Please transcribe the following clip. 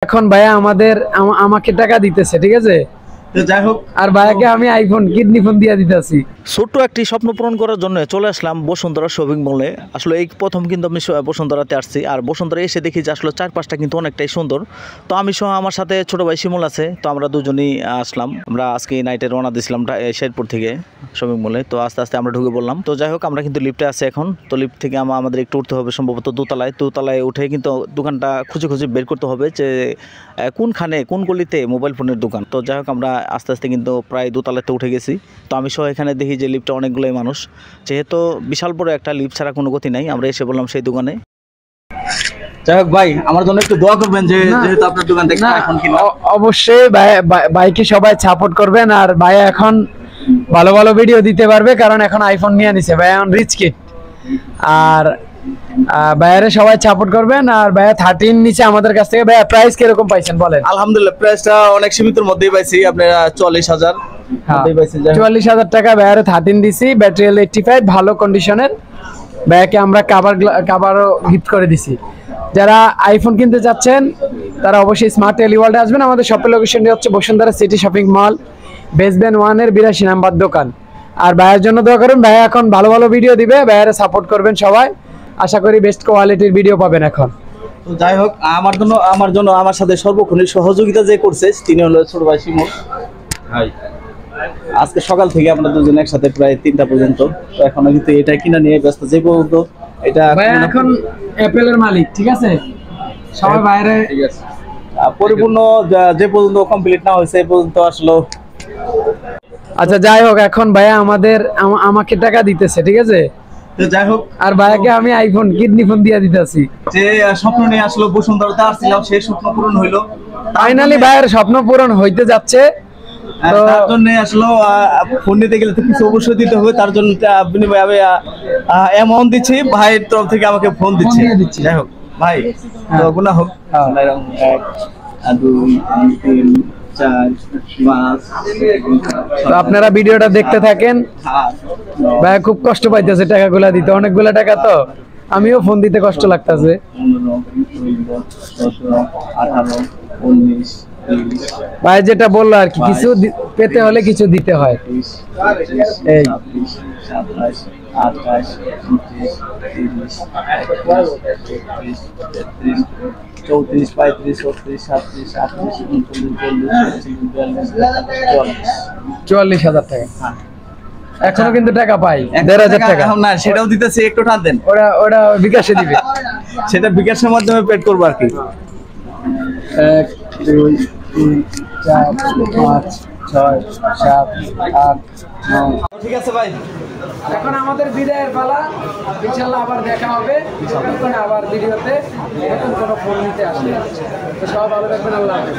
এখন ভাইয়া আমাকে টাকা দিতেছে, ঠিক আছে। তো যাই হোক, আর ভাইয়াকে আমি আইফোন কিডনি ফোন দিয়ে দিতেছি। ছোট্ট একটি স্বপ্ন পূরণ করার জন্য চলে আসলাম বসুন্ধরা শপিং মলে। আসলে এই প্রথম কিন্তু আমি বসুন্ধরাতে আসছি, আর বসুন্ধরা এসে দেখি যে আসলে চারপাশটা কিন্তু অনেকটাই সুন্দর। তো আমি সহ আমার সাথে ছোটো ভাই শিমুল আছে, তো আমরা দুজনেই আসলাম। আমরা আজকে নাইটে রওনা দিয়েছিলাম শেরপুর থেকে শপিং মলে। তো আস্তে আস্তে আমরা ঢুকে বললাম। তো যাই হোক, আমরা কিন্তু লিফটে আছি এখন। তো লিফট থেকে আমাদের একটু উঠতে হবে সম্ভবত দোতলায় উঠে কিন্তু দোকানটা খুঁজে বের করতে হবে যে কোনখানে কোন গলিতে মোবাইল ফোনের দোকান। তো যাই হোক, আমরা আস্তে আস্তে কিন্তু প্রায় দোতলাতে উঠে গেছি। তো আমি সহ এখানে দেখি যে লিফটে অনেকগুলোই মানুষ, যেহেতু বিশাল বড় একটা লিফট ছাড়া কোনো গতি নাই। আমরা এসে বললাম সেই দোকানে। যাই হোক ভাই, আমার জন্য একটু দোয়া করবেন যে যেহেতু আপনার দোকান থেকে এখন কিনা। অবশ্যই ভাইকে সবাই সাপোর্ট করবেন। আর ভাইয়া এখন ভালো ভালো ভিডিও দিতে পারবে, কারণ এখন আইফোন নিয়ে নিছে ভাইয়া, এখন রিচ কিড। আর ভাইয়ারে সবাই সাপোর্ট করবেন। আর ভাইয়া 13 নিচে আমাদের কাছ থেকে। ভাইয়া প্রাইস কিরকম পাইছেন বলেন? আলহামদুলিল্লাহ, প্রাইসটা অনেক সীমিতর মধ্যেই পাইছি। আপনারা 40,000 44,000 টাকা ভাইয়ারে 13 দিছি, ব্যাটারি 85, ভালো কন্ডিশনের। ভাইয়াকে আমরা কাভারও গিফট করে দিছি। যারা আইফোন কিনতে যাচ্ছেন তারা অবশ্যই স্মার্ট টেলিওয়ার্ল্ডে আসবেন। আমাদের শপের লোকেশনটি হচ্ছে Bashundhara city shopping mall, basement 1-এর 82 নাম্বার দোকান। আর ভাইয়ের জন্য দোয়া করুন, ভাইয়া এখন ভালো ভালো ভিডিও দিবে, ভাইয়ারে সাপোর্ট করবেন সবাই। আশা করি বেস্ট কোয়ালিটির ভিডিও পাবেন এখন। তো যাই হোক, আমার সাথে সর্বক্ষণ সহযোগিতা যে করছে তিনি হলো ছোট ভাই শিমুল। আজকে সকাল থেকে আমরা দুজন একসাথে প্রায় 3টা পর্যন্ত। তো এখনো কিন্তু এটা কিনা নিয়ে ব্যস্ত। যে পর্যন্ত এটা এখন অ্যাপেলের মালিক, ঠিক আছে। সবাই বাইরে, ঠিক আছে, পরিপূর্ণ যে পর্যন্ত কমপ্লিট না হয়েছে এই পর্যন্ত আসলে। আচ্ছা যাই হোক, এখন ভাইয়া আমাকে টাকা দিতেছে, ঠিক আছে। তো যাই হোক, আর ভাইয়াকে আমি আইফোন কিডনি ফোন দিয়ে দিতেছি। যে স্বপ্ন নিয়ে আসলো বসুন্ধরাতে আসছিলাম, সেই স্বপ্ন পূরণ হইলো। ফাইনালি ভাইয়ের স্বপ্ন পূরণ হইতে যাচ্ছে। তার জন্য আসলে ফোন নিতে গেলে তো কিছু অবশ্যই দিতে হবে। তার জন্য বিনিময়ে আমি অ্যামাউন্ট দিচ্ছি, ভাইয়ের তরফ থেকে আমাকে ফোন দিচ্ছে। যাই হোক ভাই, তো গুনাহ হোক। 1 2 3 4 5। তো আপনারা ভিডিওটা দেখতে থাকেন। ভাই খুব কষ্ট পাইতেছে টাকাগুলা দিতে, অনেকগুলা টাকা, তো আমিও ফোন দিতে কষ্ট লাগতেছে। 15 16 17 18 19 ভাই যেটা বললো আর কি, কিছু পেতে হলে কিছু দিতে হয়। এই 27 28 29 30 34 35 36 37 38 44,000 টাকা এখনো কিন্তু টাকা পাই। 1,500 টাকা না, সেটাও দিতেছি, একটু টান দেন। ওটা বিকাশে দিবে। সেটা বিকাশের মাধ্যমে পেড করবো আর কি। 1 2 3 4 5 6 7 8 9। ঠিক আছে ভাই, এখন আমাদের বিদায়ের পালা। ইনশাআল্লাহ আবার দেখা হবে আবার ভিডিওতে, নতুন কোনো ফোন নিতে আসলে। তো সব ভালো থাকবেন, আল্লাহ হাফেজ।